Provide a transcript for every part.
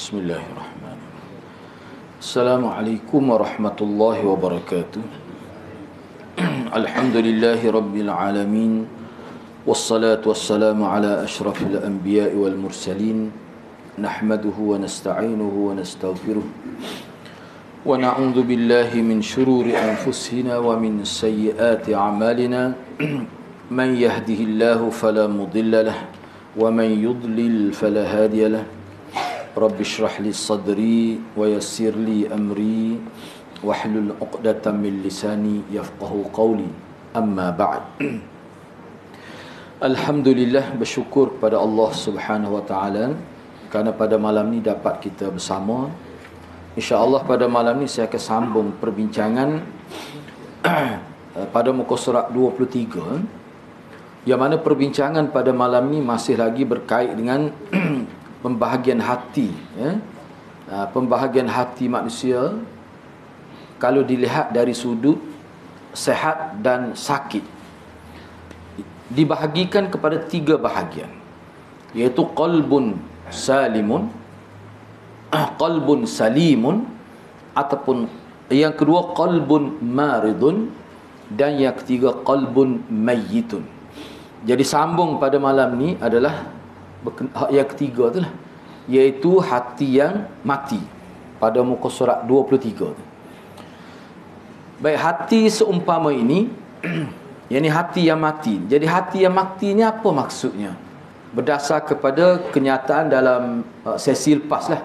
Bismillahirrahmanirrahim. Assalamualaikum warahmatullahi wabarakatuh. Alhamdulillahi rabbil alamin. Wassalatu wassalamu ala ashrafil anbiya'i wal mursalin. Nahmaduhu wa nasta'inuhu wa nastaghfiruh. Wa na'udzu billahi min shururi anfusina wa min sayyiati a'malina. Man yahdihillahu fala mudilla lahu wa man yudlil fala hadiya lahu. Rabbi shrah li sadri wa yassir li amri wahlul 'uqdatam min lisani yafqahu qawli. Amma ba'd. Alhamdulillah, bersyukur kepada Allah Subhanahu wa taala kerana pada malam ni dapat kita bersama. Insya-Allah pada malam ni saya akan sambung perbincangan pada muka surat 23, yang mana perbincangan pada malam ni masih lagi berkait dengan pembahagian hati, pembahagian hati manusia kalau dilihat dari sudut sehat dan sakit, dibahagikan kepada 3 bahagian, iaitu qalbun salimun, qalbun salimun, ataupun yang kedua qalbun maridun, dan yang ketiga qalbun mayyitun. Jadi sambung pada malam ni adalah yang ketiga tu lah, iaitu hati yang mati, pada muka surat 23 tu. Baik, hati seumpama ini yang ni hati yang mati. Jadi hati yang mati ni apa maksudnya? Berdasar kepada kenyataan dalam sesi lepas lah.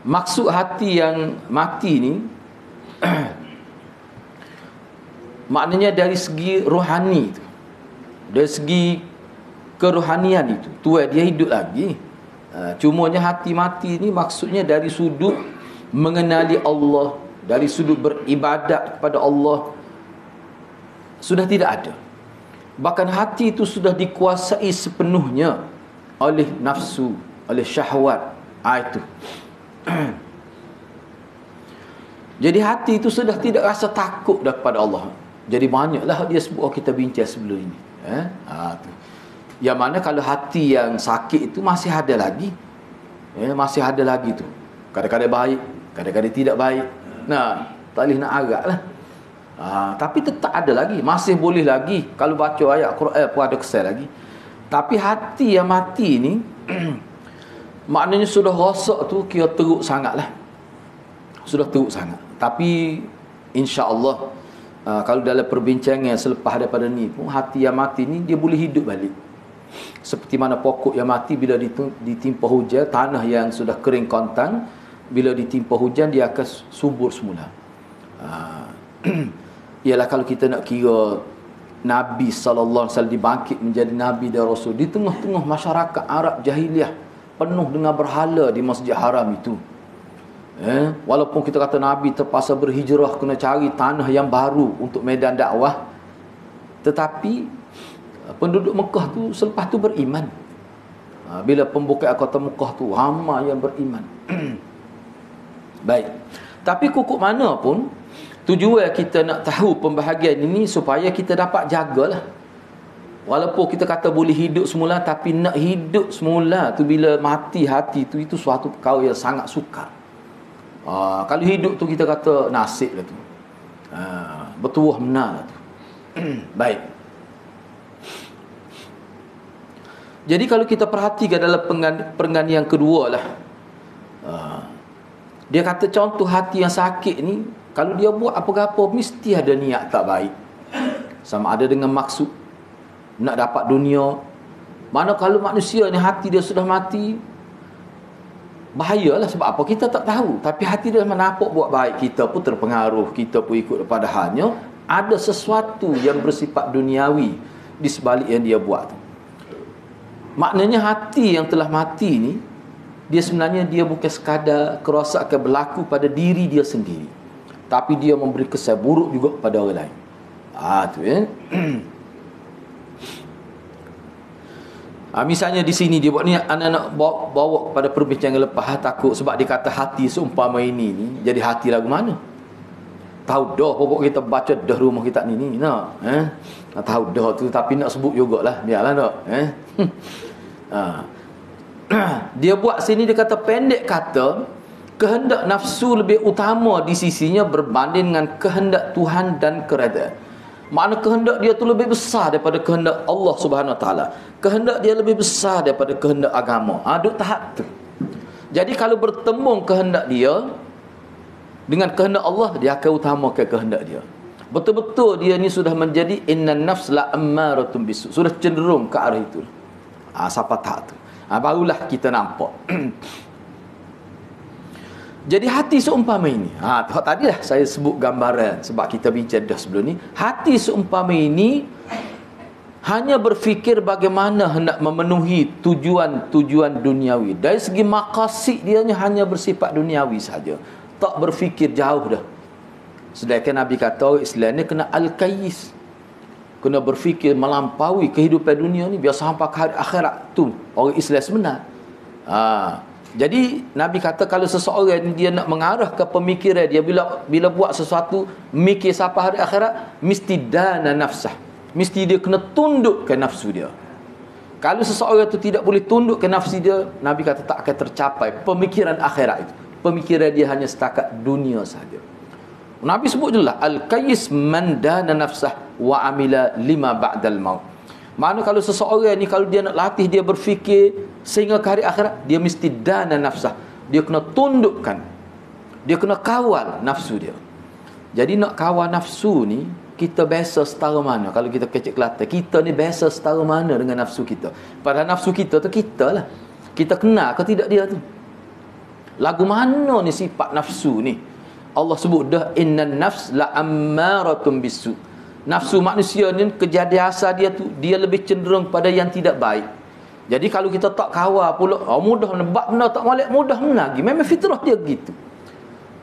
Maksud hati yang mati ni maknanya dari segi rohani tu, dari segi kerohanian itu, dia hidup lagi. Cumanya hati mati ni maksudnya dari sudut mengenali Allah, dari sudut beribadat kepada Allah, sudah tidak ada. Bahkan hati itu sudah dikuasai sepenuhnya oleh nafsu, oleh syahwat. Itu. Jadi hati itu sudah tidak rasa takut kepada Allah. Jadi banyaklah dia sebut, kita bincang sebelum ini. Tu. Yang mana kalau hati yang sakit itu masih ada lagi, masih ada lagi tu. Kadang-kadang baik, kadang-kadang tidak baik. Tak boleh nak agak lah. Tapi tetap ada lagi, masih boleh lagi. Kalau baca ayat Quran pun ada kesan lagi. Tapi hati yang mati ni maknanya sudah rosak tu, kira teruk sangat lah. Sudah teruk sangat. Tapi insya-Allah, kalau dalam perbincangan selepas daripada ni pun, hati yang mati ni dia boleh hidup balik. Seperti mana pokok yang mati bila ditimpa hujan, tanah yang sudah kering kontang, bila ditimpa hujan dia akan subur semula. Ialah kalau kita nak kira Nabi sallallahu alaihi wasallam dibangkit menjadi nabi dan rasul di tengah-tengah masyarakat Arab jahiliah penuh dengan berhala di Masjid Haram itu. Walaupun kita kata Nabi terpaksa berhijrah, kena cari tanah yang baru untuk medan dakwah, tetapi penduduk Mekah tu selepas tu beriman. Bila pembukaan kota Mekah tu ramai yang beriman. Baik. Tapi kukuk mana pun, tujuan kita nak tahu pembahagian ini supaya kita dapat jagalah. Walaupun kita kata boleh hidup semula, tapi nak hidup semula tu bila mati hati tu, itu suatu perkara yang sangat sukar. Kalau hidup tu kita kata nasib lah tu. Bertuah benar lah tu. Baik. Jadi kalau kita perhatikan dalam perenggan yang kedua lah, dia kata contoh hati yang sakit ni, kalau dia buat apa-apa mesti ada niat tak baik. Sama ada dengan maksud nak dapat dunia. Mana kalau manusia ni hati dia sudah mati, bahayalah. Sebab apa? Kita tak tahu. Tapi hati dia nampak buat baik, kita pun terpengaruh, kita pun ikut. Padahalnya ada sesuatu yang bersifat duniawi di sebalik yang dia buat tu. Maknanya hati yang telah mati ni, dia sebenarnya dia bukan sekadar kerosakan berlaku pada diri dia sendiri, tapi dia memberi kesan buruk juga kepada orang lain. Tu misalnya di sini dia buat ni, anak-anak bawa kepada perbincangan lepas. Takut sebab dia kata hati seumpama ini ni, jadi hati lagu mana? Tahu dah pokok kita baca dah rumah kita ni nak. Tahu dah tu, tapi nak sebut jugalah, biarlah nak. Dia buat sini, dia kata pendek kata, kehendak nafsu lebih utama di sisinya berbanding dengan kehendak Tuhan dan keredaan. Makna kehendak dia tu lebih besar daripada kehendak Allah Subhanahu Wa Taala. Kehendak dia lebih besar daripada kehendak agama. Duk tahap tu. Jadi kalau bertembung kehendak dia dengan kehendak Allah, dia akan utamakan kehendak dia. Betul-betul dia ni sudah menjadi innan nafs la ammaratun bisu. Sudah cenderung ke arah itu. Siapa tak tu. Barulah kita nampak. Jadi hati seumpama ini, tadilah saya sebut gambaran sebab kita bincang dah sebelum ni. Hati seumpama ini hanya berfikir bagaimana hendak memenuhi tujuan-tujuan duniawi. Dari segi maqasid dia hanya bersifat duniawi saja. Tak berfikir jauh dah. Sedangkan Nabi kata orang Islam ni kena al-kayyis. Kena berfikir melampaui kehidupan dunia ni biar sampai ke akhirat tu orang Islam sebenar. Jadi Nabi kata kalau seseorang dia nak mengarah ke pemikiran dia bila buat sesuatu mikir sampai hari akhirat, mesti dana nafsah. Mesti dia kena tunduk ke nafsu dia. Kalau seseorang itu tidak boleh tunduk ke nafsu dia, Nabi kata tak akan tercapai pemikiran akhirat itu. Pemikiran dia hanya setakat dunia saja. Nabi sebut jelas al-qayyis man dana nafsah wa amila lima ba'dal maut. Mana kalau seseorang ni kalau dia nak latih dia berfikir sehingga ke hari akhirat, dia mesti dana nafsah. Dia kena tundukkan. Dia kena kawal nafsu dia. Jadi nak kawal nafsu ni, kita biasa setara mana? Kalau kita kecil Kelantan, kita ni biasa setara mana dengan nafsu kita? Padahal nafsu kita tu kita lah. Kita kenal ke tidak dia tu? Lagu mana ni sifat nafsu ni? Allah sebut dah innan nafs la ammaratun bisu. Nafsu manusia ni kejadian asal dia tu, dia lebih cenderung pada yang tidak baik. Jadi kalau kita tak kawal pula, mudah bab benda tak molek, mudah menagi. Memang fitrah dia gitu.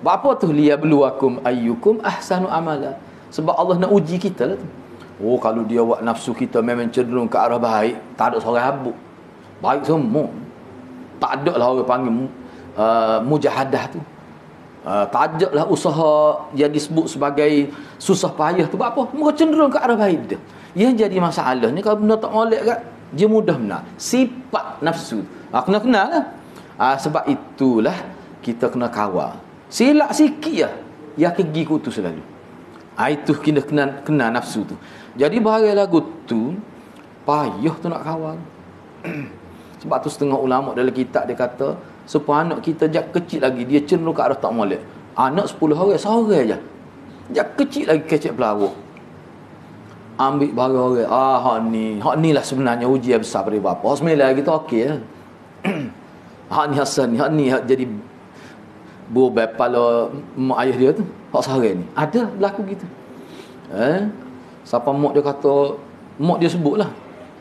Apa tu liyabluwakum ayyukum ahsanu amala. Sebab Allah nak uji kita lah tu. Kalau dia buat nafsu kita memang cenderung ke arah baik, tak ada seorang habuk. Baik semua. Tak ada lah orang panggil mujahadah tu. Tajaklah usaha yang disebut sebagai susah payah tu. Apa? Mereka cenderung ke arah baik dia. Yang jadi masalah ni kalau benda tak molek kat, dia mudah benar. Sifat nafsu. Kena kenal lah. Sebab itulah kita kena kawal. Silap sikit lah, yang pergi ku tu selalu. Itu kita kena nafsu tu. Jadi bahagian lagu tu payah tu nak kawal. Sebab tu setengah ulama dalam kitab dia kata, supaya anak kita jak kecil lagi dia cenderung ke arah tak molek. Anak 10 orang seorang je. Jak kecil lagi kecil pelawak. Ambil barang orang. Hak ni lah sebenarnya ujian besar pada bapa. Hak sembilan lagi tu okey lah. Hak ni Hasan ni, hak ni hak jadi buah kepala mak ayah dia tu. Hak seorang ni. Ada berlaku gitu. Siapa mak dia kata, mak dia sebut lah.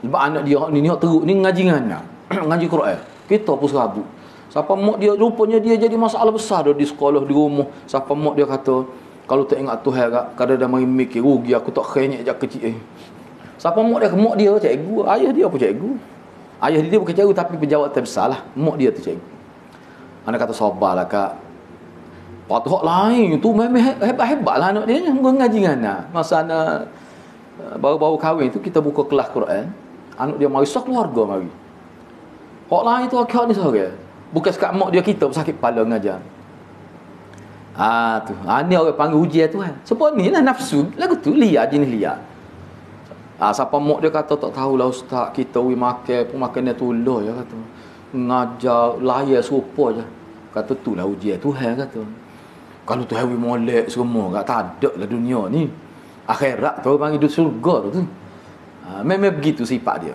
Sebab anak dia hak ni hak teruk ni ngaji dengan anak. Ngaji Quran. Kita pun serabut. Siapa mak dia, rupanya dia jadi masalah besar dah di sekolah, di rumah. Siapa mak dia kata, kalau tak ingat Tuhan kak, kadang dah mari mikir, rugi aku tak khenyek jak kecil. Siapa mak dia cikgu, ayah dia pun cikgu. Ayah dia bukan cikgu tapi pejabat besar lah. Mak dia tu cikgu. Anak kata sabarlah kak. Patut lain tu memang hebat-hebat lah anak dia. Ngaji dengan anak. Masa anak baru-baru kahwin tu kita buka kelas Quran. Anak dia mari sekeluarga mari. Hak lain tu hak ni seorang. Bukan sekat mak dia kita sakit kepala mengajar. Tu. Ni orang panggil ujian tu kan. Sebab ni lah nafsu. Lagu tu liar, jenis liar. Siapa mak dia kata tak tahulah ustaz, kita makan pun makan dia tulah je kata. Ngajar layar serupa je. Kata tu lah ujian Tuhan kata. Kalau Tuhan molek semua tak ada lah dunia ni. Akhirat tu orang panggil surga tu. Memang begitu sifat dia.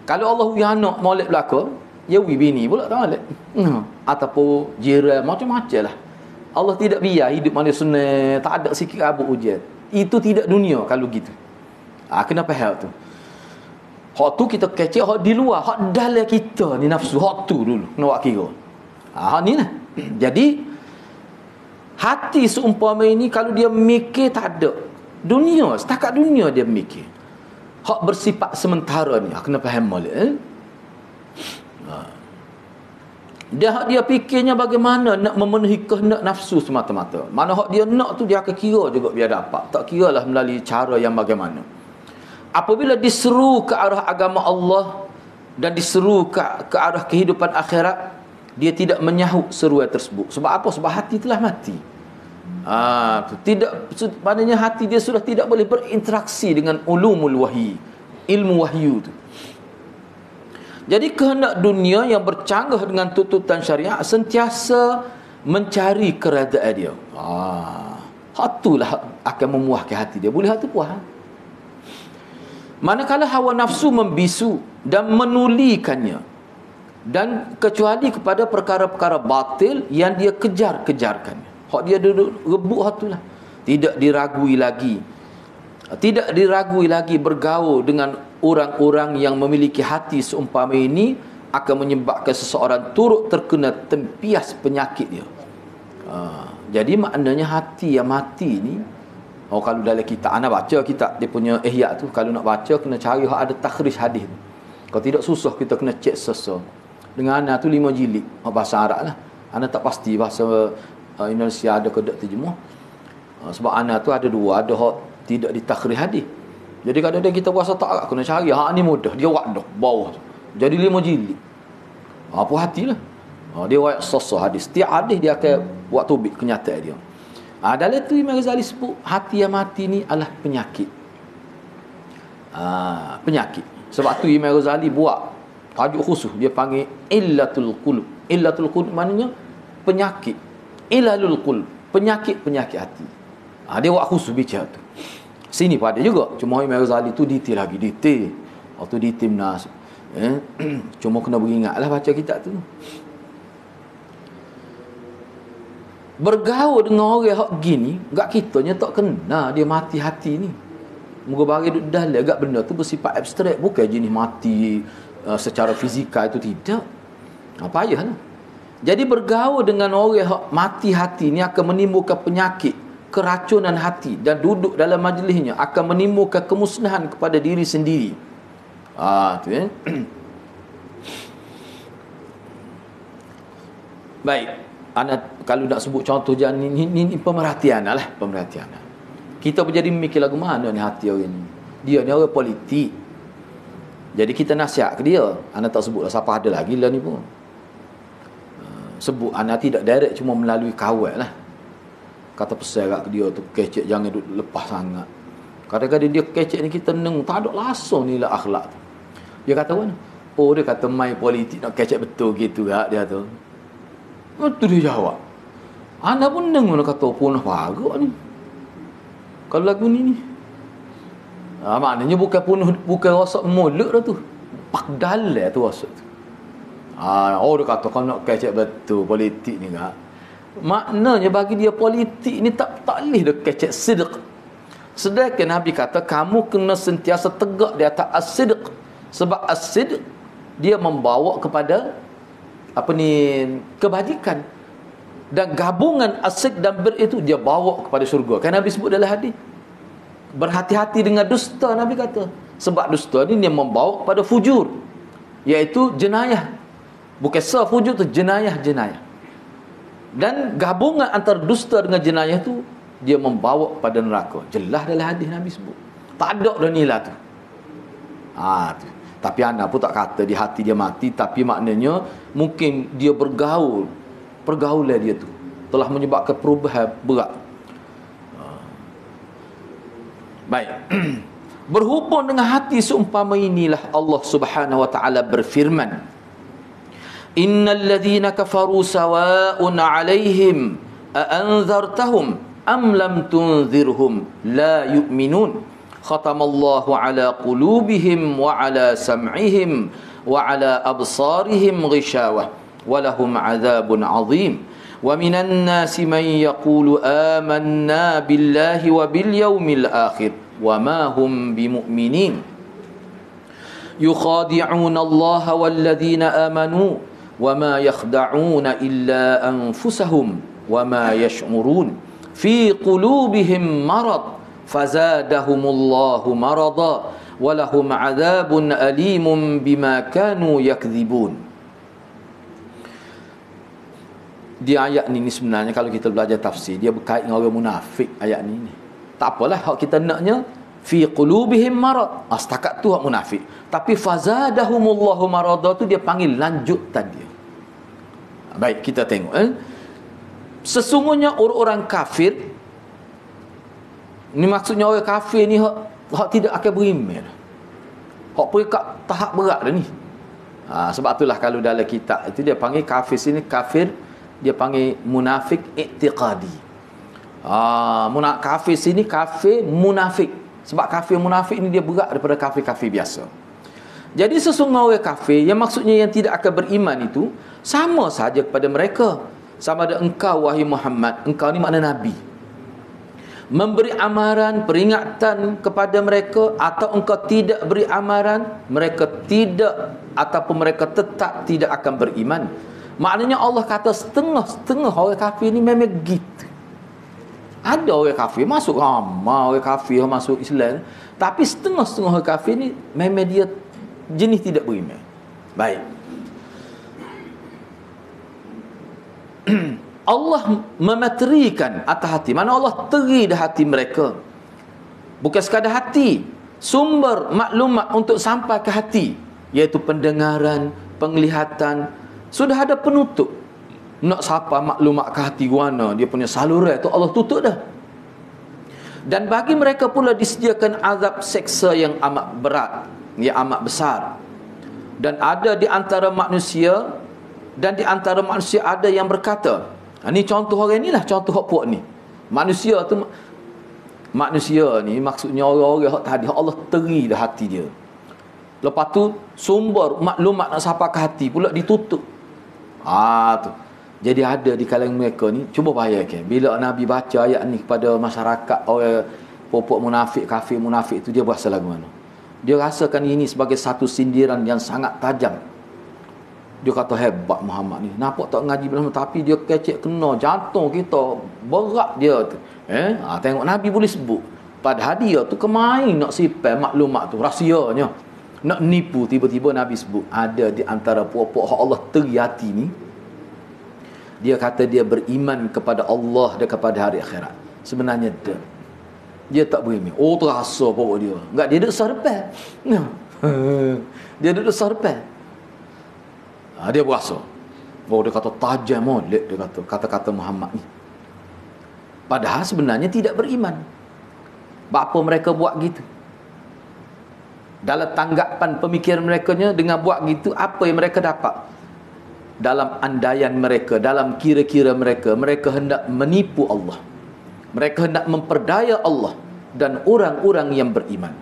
Kalau Allah punya anak molek belaka, ya bini pula tak molek. Ataupun jiran macam-macam lah. Allah tidak biar hidup manusia senang, tak ada sikit abuk ujian. Itu tidak dunia kalau gitu. Kenapa hal tu? Hak tu kita kecek, hak di luar, hak dalam kita ni nafsu, hak tu dulu nak buat kira. Hak ni lah. Jadi hati seumpama ini kalau dia mikir tak ada dunia, setakat dunia dia mikir. Hak bersifat sementara ni, kena faham boleh. Dia fikirnya bagaimana nak memenuhi kehendak nafsu semata-mata. Mana hak dia nak tu dia akan kira juga biar dapat. Tak kiralah melalui cara yang bagaimana. Apabila diseru ke arah agama Allah, dan diseru ke arah kehidupan akhirat, dia tidak menyahut seruan tersebut. Sebab apa? Sebab hati telah mati. Tidak, maknanya hati dia sudah tidak boleh berinteraksi dengan ulumul wahyi, ilmu wahyu tu. Jadi kehendak dunia yang bercanggah dengan tuntutan syariat sentiasa mencari keredaan dia. Itulah akan memuaskan hati dia. Boleh hati puas. Manakala hawa nafsu membisu dan menulikannya, dan kecuali kepada perkara-perkara batil yang dia kejar-kejarkan. Hak dia duduk rebut hatulah. Tidak diragui lagi bergaul dengan orang-orang yang memiliki hati seumpama ini akan menyebabkan seseorang turut terkena tempias penyakit dia. Jadi maknanya hati yang mati ni, kalau dalam kitab, ana baca kitab dia punya ihya tu, kalau nak baca kena cari hak ada takhrij hadis tu. Kalau tidak susah kita kena cek sesa. Dengan ana tu 5 jilid bahasa Arab lah. Ana tak pasti bahasa Indonesia ada ke tak terjemuh. Sebab ana tu ada dua, ada hak tidak ditakhrij hadis. Jadi kadang-kadang kita bahasa tak Arab kena cari hak ni mudah, dia wadah bawah tu. Jadi 5 jilid. Apa hatilah. Dia wayak sesa hadis. Setiap hadis dia akan buat tubik kenyataan dia. Dalam tu Imam Ghazali sebut hati yang mati ni adalah penyakit. Penyakit. Sebab tu Imam Ghazali buat tajuk khusus, dia panggil illatul qulub. Illatul qulub maknanya penyakit. Ilalul qulub, penyakit-penyakit hati. Dia buat khusus bicara tu. Sini pada juga. Cuma Imam Ghazali tu detail lagi, detail. Waktu di Timnas. Cuma kena beringatlah baca kitab tu. Bergaul dengan orang hak gini, gak kitanya tak kena dia mati hati ni. Moga bagi duduk dalam agak benda tu bersifat abstrak, bukan jenis mati secara fizikal itu tidak. Apa payahlah. Jadi bergaul dengan orang hak mati hati ni akan menimbulkan penyakit, keracunan hati, dan duduk dalam majlisnya akan menimbulkan kemusnahan kepada diri sendiri. Tu ya. Baik. Kalau nak sebut contoh jangan ni pemerhatian lah, pemerhatian. Kita menjadi mikir lagu mana ni hati orang ni. Dia ni orang politik. Jadi kita nasihat ke dia. Ana tak sebutlah siapa ada lagi lah ni pun. Sebut ana tidak direct, cuma melalui kawan lah. Kata pesan kat dia tu, kecek jangan duduk lepas sangat. Kadang-kadang dia kecek ni kita neng tak ada langsung ni lah akhlak tu. Dia kata mana? Dia kata main politik nak kecek betul gitu kat dia tu. Itu dia jawab. Anda pun dengar kata punah bagus ni. Kalau lagu ni. Maknanya bukan punah, bukan rosak mulut dah tu. Pak dalai tu rosak tu. Dia kata kalau nak kecek betul politik ni kan. Maknanya bagi dia politik ni tak boleh dah kecek sidq. Sedangkan Nabi kata kamu kena sentiasa tegak di atas as-sidq. Sebab as-sidq dia membawa kepada kebajikan, dan gabungan asyik dan bir itu dia bawa kepada syurga. Kan Nabi sebut dalam hadis, berhati-hati dengan dusta. Nabi kata sebab dusta ni dia membawa kepada fujur, iaitu jenayah. Bukan fujur tu, jenayah. Dan gabungan antara dusta dengan jenayah tu dia membawa kepada neraka. Jelas dalam hadis Nabi sebut. Tak ada dah nilai tu. Tu. Tapi anak pun tak kata di hati dia mati, tapi maknanya mungkin dia pergaulan dia tu telah menyebabkan perubahan berat. Baik. Berhubung dengan hati seumpama inilah Allah Subhanahu wa taala berfirman, innal ladzina kafaru sawa'un 'alaihim a anzartahum am lam tunzirhum la yu'minun. Khatamallahu ala qulubihim wa ala sam'ihim wa ala absarihim ghishawah wa lahum 'adzabun 'adzim. Wa minan nasi man yaqulu amanna billahi wa bil yaumil akhir wa ma hum bimu'minin. Yukhadi'una Allah wal ladzina amanu wa ma yakhda'una illa anfusahum wa ma yash'urun. Fi qulubihim marad fazadahumullahu marada walahum adzabun alimun bima kanu yakdzibun. Di ayat ni sebenarnya kalau kita belajar tafsir, dia berkait dengan orang munafik ayat ni. Tak apalah hak kita naknya fi qulubihim marad. Setakat tu hak munafik. Tapi fazadahumullahu marada tu dia panggil lanjutan dia. Baik, kita tengok. Sesungguhnya orang-orang kafir, ni maksudnya orang kafir ni hak tidak akan beriman. Hak pergi kat tahap berat dah ni. Sebab itulah kalau dalam kitab itu dia panggil kafir sini kafir, dia panggil munafik i'tiqadi. Kafir sini kafir munafik. Sebab kafir munafik ni dia berat daripada kafir-kafir biasa. Jadi sesungguhnya orang kafir yang maksudnya yang tidak akan beriman itu sama saja kepada mereka. Sama ada engkau wahai Muhammad, engkau ni makna nabi, memberi amaran peringatan kepada mereka, atau engkau tidak beri amaran, mereka tidak ataupun mereka tetap tidak akan beriman. Maknanya Allah kata setengah-setengah orang kafir ni memang gitu. Ada orang kafir masuk ramai, orang kafir masuk Islam, tapi setengah-setengah orang kafir ni memang dia jenis tidak beriman. Baik. Allah mematerikan atas hati. Mana Allah teri dah hati mereka. Bukan sekadar hati, sumber maklumat untuk sampai ke hati, iaitu pendengaran, penglihatan. Sudah ada penutup. Nak sampai maklumat ke hati guana, dia punya saluran tu Allah tutup dah. Dan bagi mereka pula disediakan azab seksa yang amat berat, yang amat besar. Dan ada di antara manusia, dan di antara manusia ada yang berkata, ni contoh orang ni lah, contoh hak puak ni. Manusia ni maksudnya orang-orang hak tadi, hak Allah teri dah hati dia. Lepas tu sumber maklumat nak sampai ke hati pula ditutup. Tu. Jadi ada di kalangan mereka ni, cuba bayangkan bila Nabi baca ayat ni kepada masyarakat orang puak munafik, kafir munafik tu, dia berasa lagu mana? Dia rasakan ini sebagai satu sindiran yang sangat tajam. Dia kata hebat Muhammad ni, nampak tak ngaji belum, tapi dia kecek kena jantung kita, berat dia tu. Tengok Nabi boleh sebut. Padahal dia tu kemain nak simpan maklumat tu, rahsianya, nak nipu. Tiba-tiba Nabi sebut ada di antara puak-puak Allah teri hati ni, dia kata dia beriman kepada Allah dan kepada hari akhirat. Sebenarnya dia tak beriman. Terasa pokok dia. Enggak, dia duduk sarpan. Dia duduk sarpan. Dia berasa. Dia kata tajam molek, dia kata kata-kata Muhammad ni. Padahal sebenarnya tidak beriman. Apa mereka buat gitu? Dalam tanggapan pemikiran mereka dengan buat gitu, apa yang mereka dapat? Dalam andaian mereka, dalam kira-kira mereka, mereka hendak menipu Allah. Mereka hendak memperdaya Allah dan orang-orang yang beriman.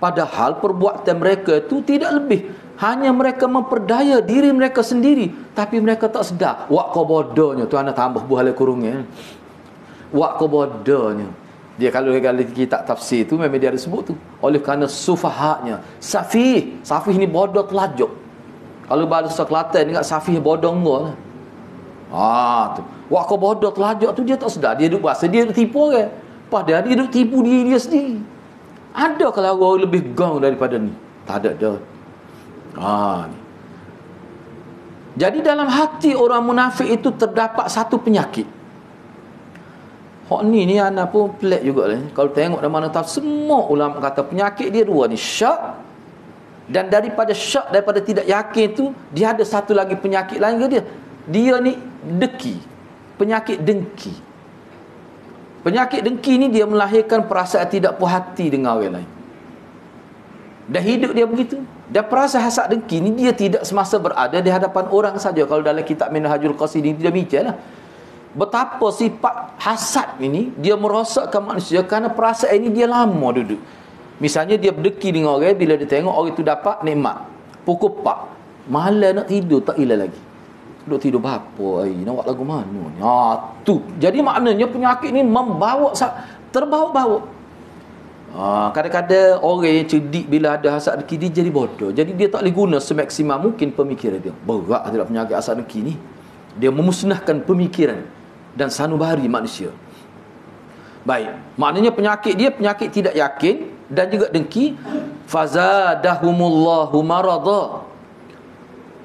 Padahal perbuatan mereka itu tidak lebih, hanya mereka memperdaya diri mereka sendiri, tapi mereka tak sedar. Wak kau bodohnya tu, anda tambah buah kurungnya. Wak kau bodohnya. Dia kalau kitab tafsir tu memang dia ada sebut tu. Oleh kerana sufahanya, safih ni bodoh telajuk. Kalau bahasa Kelantan ni kat safih bodoh engkau lah. Tu. Wak kau bodoh telajuk tu, dia tak sedar. Dia duk rasa dia duk tipu orang. Padahal dia duk tipu diri dia sendiri. Ada kalau orang lebih gong daripada ni? Tak ada dah. Ni. Jadi dalam hati orang munafik itu terdapat satu penyakit. Hak ni anak pun pelik juga lah. Kalau tengok dari mana tahu, semua ulama kata penyakit dia dua ni, syak. Dan daripada syak, daripada tidak yakin tu, dia ada satu lagi penyakit lain ke dia. Dia ni dengki. Penyakit dengki. Penyakit dengki ni dia melahirkan perasaan tidak puas hati dengan orang lain. Dan hidup dia begitu. Dan perasaan hasad dengki ni dia tidak semasa berada di hadapan orang saja. Kalau dalam kitab Minhajul Qasidin dia bincang lah, betapa sifat hasad ini dia merosakkan manusia kerana perasaan ini dia lama duduk. Misalnya dia berdengki dengan orang, bila dia tengok orang itu dapat nikmat, pukul 4 malam nak tidur tak ilah lagi. Duduk tidur berapa hari, nak buat lagu mana ni? Tu. Jadi maknanya penyakit ni terbawa-bawa. Kadang-kadang orang yang cerdik bila ada hasad dengki dia jadi bodoh. Jadi dia tak boleh guna semaksimal mungkin pemikiran dia. Berat tidak penyakit hasad dengki ni. Dia memusnahkan pemikiran dan sanubari manusia. Baik, maknanya penyakit dia penyakit tidak yakin dan juga dengki. Fazadahumullahu marada.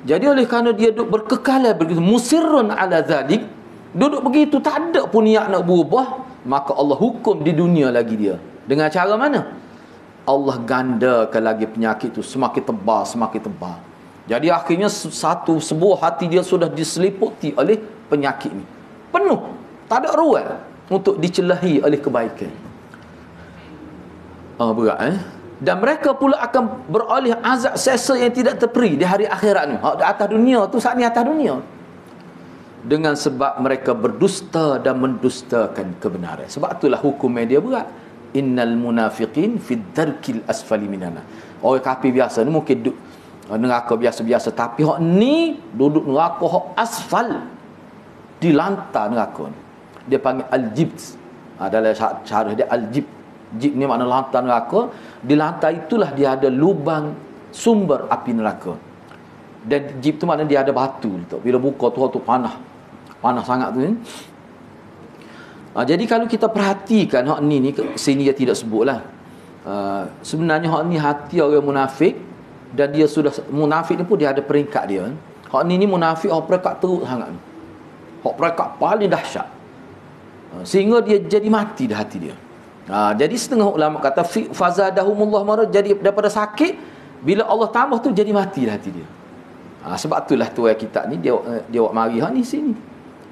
Jadi oleh kerana dia duduk berkekalan begitu, musirrun ala zalik, duduk begitu tak ada pun niat nak berubah, maka Allah hukum di dunia lagi dia. Dengan cara mana? Allah gandakan lagi penyakit itu semakin tebal, semakin tebal. Jadi akhirnya sebuah hati dia sudah diseliputi oleh penyakit ini. Penuh, tak ada ruang untuk dicelahi oleh kebaikan. Berat Dan mereka pula akan beroleh azab seksa yang tidak terperi di hari akhirat ni. Di atas dunia tu, saat ni atas dunia. Dengan sebab mereka berdusta dan mendustakan kebenaran. Sebab itulah hukumnya dia berat. Innal munafiqin fid darkil asfali minana. Orang kafir biasa ni mungkin duduk neraka biasa-biasa, tapi hak ni duduk neraka hak asfal, di lantai neraka ni. Dia panggil al-jibt. Dalam cara dia al-jibt. Jibt ni makna lantai neraka. Di lantai itulah dia ada lubang sumber api neraka. Dan jibt tu makna dia ada batu. Bila buka tu panah sangat tu ni. Jadi kalau kita perhatikan hak ni sini dia tidak sebutlah. Sebenarnya hak ni hati orang munafik, dan dia sudah munafik ni pun dia ada peringkat dia. Hak ni munafik hak peringkat teruk sangat ni. Hak peringkat paling dahsyat. Sehingga dia jadi mati dah hati dia. Jadi setengah ulama kata fazadahumullah marad, jadi daripada sakit bila Allah tambah tu jadi mati dah hati dia. Sebab itulah tu ayat kita ni dia buat mari hak ni sini.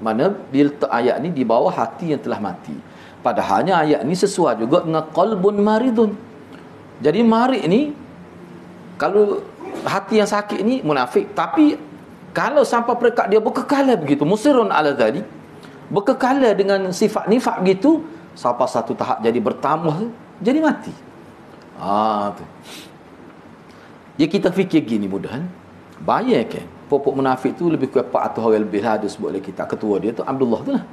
Mana dia letak ayat ni di bawah hati yang telah mati. Padahalnya ayat ni sesuai juga dengan qalbun maridun. Jadi marid ni, kalau hati yang sakit ni munafik, tapi kalau sampai peringkat dia berkekalan begitu, musirun ala dhalik, berkekalan dengan sifat nifak begitu, sampai satu tahap jadi bertambah, jadi mati. Tu. Ya kita fikir gini mudah. Bayangkan pokok munafik tu lebih kurang 400 orang lebih lah, ada sebut oleh kita. Ketua dia tu Abdullah tu lah.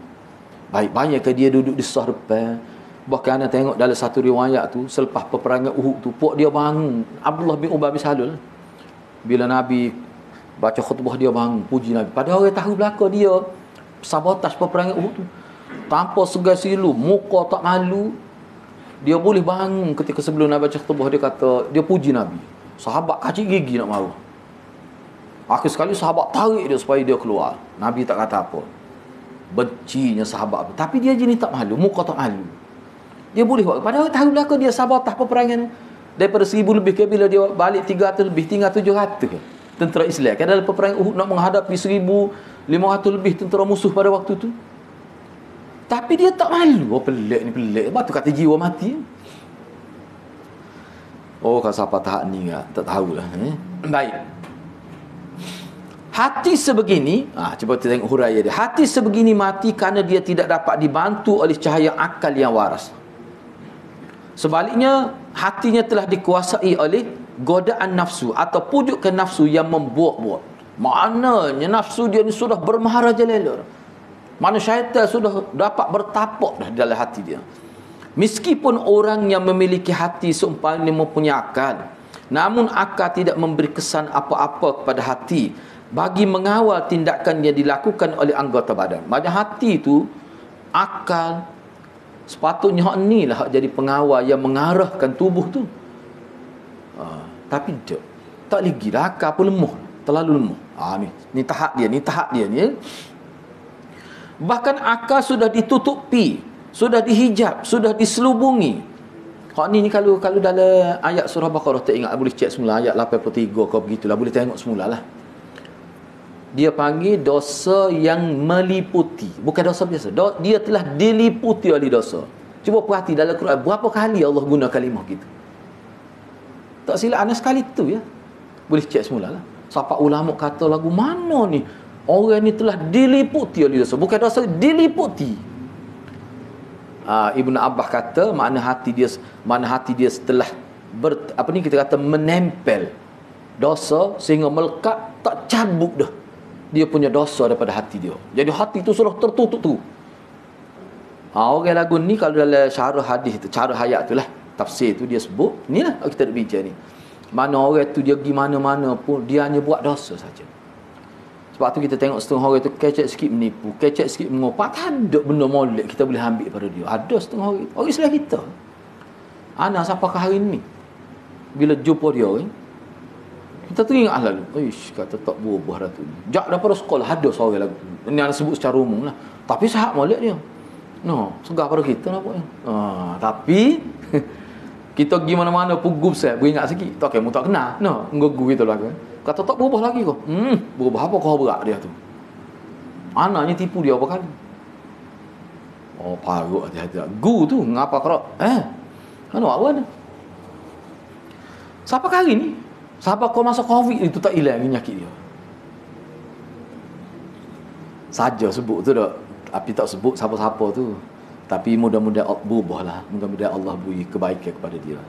Bayangkan dia duduk di sah depan. Bahkan anda tengok dalam satu riwayat tu, selepas peperangan Uhud tu, pok dia bangun, Abdullah bin Ubay bin Salul. Bila Nabi baca khutbah, dia bangun puji Nabi. Padahal orang tahu belakang dia sabotaj peperangan Uhud tu. Tanpa segan silu, muka tak malu, dia boleh bangun ketika sebelum Nabi baca khutbah, dia kata, dia puji Nabi. Sahabat kacik gigi nak marah. Akhir sekali sahabat tarik dia supaya dia keluar. Nabi tak kata apa. Bencinya sahabat. Tapi dia jenis tak malu, muka tak malu. Dia boleh buat. Padahal tahu belakang dia sahabat peperangan. Daripada 1000 lebih ke, bila dia balik 300 lebih, tinggal 700 tentera Islam. Kan dalam peperangan Uhud nak menghadapi 1500 lebih tentera musuh pada waktu tu. Tapi dia tak malu. Pelik ni, pelik. Lepas tu kata jiwa mati. Kalau siapa tahap ni tak tahulah. Baik. Hati sebegini, cuba kita tengok huraian dia. Hati sebegini mati kerana dia tidak dapat dibantu oleh cahaya akal yang waras. Sebaliknya, hatinya telah dikuasai oleh godaan nafsu atau pujukan nafsu yang membuat-buat. Maknanya nafsu dia ni sudah bermaharajalela. Mana syaitan sudah dapat bertapak dah dalam hati dia. Meskipun orang yang memiliki hati seumpamanya mempunyai akal, namun akal tidak memberi kesan apa-apa kepada hati bagi mengawal tindakan yang dilakukan oleh anggota badan. Macam hati tu, akal, sepatutnya hak ni lah hak jadi pengawal yang mengarahkan tubuh tu. Tapi tak lagi dah, akal pun lemah, terlalu lemah. Ni tahap dia ni. Bahkan akal sudah ditutupi, sudah dihijab, sudah diselubungi. Hak ni kalau dalam ayat surah Baqarah tak ingat, boleh cek semula ayat 83 kau begitulah, boleh tengok semulalah. Dia panggil dosa yang meliputi, bukan dosa biasa. Dia telah diliputi oleh dosa. Cuba perhati dalam Quran berapa kali Allah guna kalimah gitu. Tak silap anak sekali tu ya. Boleh cek semulalah. Siapa ulama kata lagu mana ni? Orang ni telah diliputi oleh dosa, bukan dosa, diliputi. Ibn Abbas kata mana hati dia setelah kita kata menempel dosa sehingga melekat, tak cabut dah dia punya dosa daripada hati dia. Jadi hati tu sudah tertutup tu. Orang lagu ni kalau dalam syarah hadis tu, cara ayat tu lah, tafsir tu dia sebut, ni lah kita nak bincang ni. Mana orang tu dia pergi mana-mana pun dia hanya buat dosa saja. Sebab tu kita tengok setengah orang tu kecek sikit menipu, kecek sikit mengopak, tak ada benda molek kita boleh ambil pada dia. Ada setengah orang Islam kita. Anak siapakah hari ni bila jumpa dia kita teringat lalu, kata tak berubah dah tu. Jak daripada sekolah ada seorang lagu. Ini yang sebut secara umum lah. Tapi sahabat molek dia. Segar pada kita nampaknya. Tapi Kita pergi mana-mana pugup saya, beringat sikit. Tak kamu tak kenal. No, nggu gitu lah kan. Kata tak berubah lagi kau. Berubah apa kau berat dia tu? Anaknya tipu dia apa kali? Oh, parut hati-hati. Gu tu ngapa kau? Kan awak mana? Siapa kali ni? Siapa kau masa Covid itu tak hilang penyakit dia? Saja sebut tu dah. Tapi tak sebut siapa-siapa tu. Tapi mudah-mudahan berubah lah. Mudah-mudahan Allah beri kebaikan kepada dia.